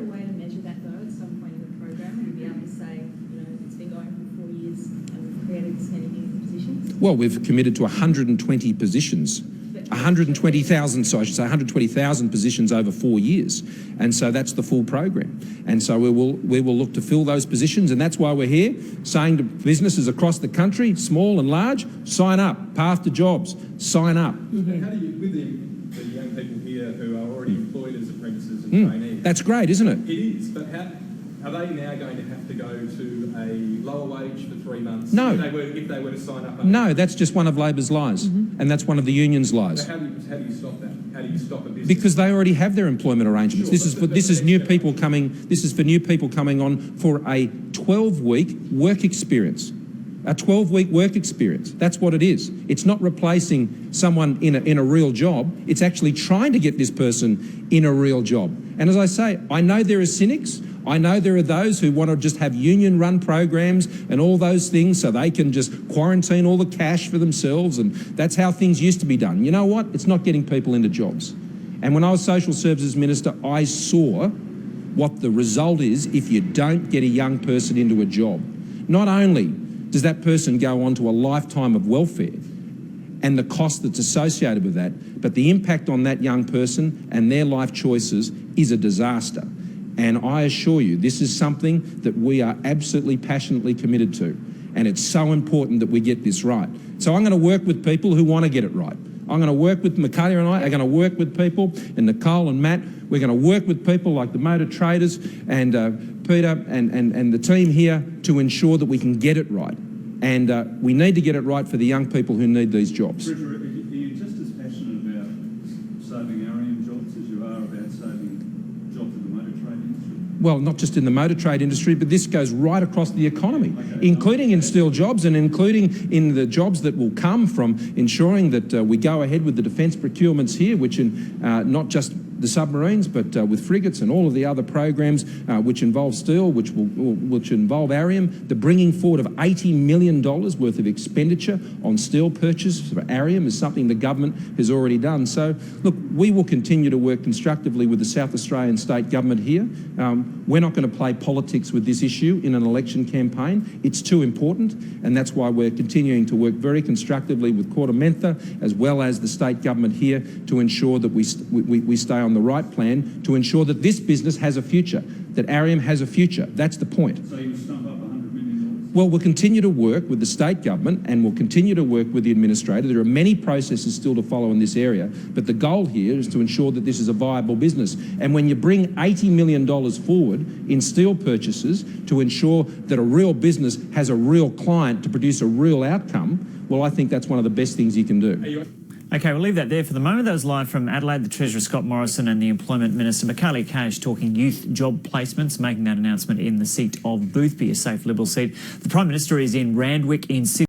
a way to measure that though at some point in the program? Will you be able to say, it's been going for 4 years and we've created this many new positions? Well, we've committed to 120 positions. 120,000, so I should say 120,000 positions over 4 years. And so that's the full program. And so we will look to fill those positions, and that's why we're here, saying to businesses across the country, small and large, sign up. Path to Jobs, sign up. How do you, with the young people here who are already employed as apprentices and trainees? That's great, isn't it? It is, but how are they now going to have to go to a lower wage for 3 months? No. If they were to sign up? No, that's just one of Labor's lies, and that's one of the union's lies. So how do you stop that? How do you stop a business? Because they already have their employment arrangements. Sure, This is new people coming. This is for new people coming on for a 12-week work experience. A 12-week work experience. That's what it is. It's not replacing someone in a real job. It's actually trying to get this person in a real job. And as I say, I know there are cynics. I know there are those who want to just have union-run programs and all those things so they can just quarantine all the cash for themselves, and that's how things used to be done. You know what? It's not getting people into jobs. And when I was Social Services Minister, I saw what the result is if you don't get a young person into a job. Not only does that person go on to a lifetime of welfare and the cost that's associated with that, but the impact on that young person and their life choices is a disaster. And I assure you, this is something that we are absolutely passionately committed to. And it's so important that we get this right. So I'm going to work with people who want to get it right. I'm going to work with Michaela and I are going to work with people, and Nicole and Matt. We're going to work with people like the Motor Traders and Peter and the team here to ensure that we can get it right. And we need to get it right for the young people who need these jobs. Are you just as passionate about saving Arium jobs as you are about saving jobs in the motor trade industry? Well, not just in the motor trade industry, but this goes right across the economy, including in steel jobs and including in the jobs that will come from ensuring that we go ahead with the defence procurements here, which in not just the submarines, but with frigates and all of the other programs which involve steel, which involve Arium. The bringing forward of $80 million worth of expenditure on steel purchase for Arium is something the government has already done. So, look, we will continue to work constructively with the South Australian state government here. We're not going to play politics with this issue in an election campaign. It's too important, and that's why we're continuing to work very constructively with Kortamenta as well as the state government here to ensure that we stay on the right plan to ensure that this business has a future, that Arium has a future. That's the point. So you stump up $100 million? Well, we'll continue to work with the state government and we'll continue to work with the administrator. There are many processes still to follow in this area, but the goal here is to ensure that this is a viable business. And when you bring $80 million forward in steel purchases to ensure that a real business has a real client to produce a real outcome, well, I think that's one of the best things you can do. OK, we'll leave that there for the moment. That was live from Adelaide. The Treasurer Scott Morrison and the Employment Minister Michaela Cash talking youth job placements, making that announcement in the seat of Boothby, a safe Liberal seat. The Prime Minister is in Randwick in Sydney.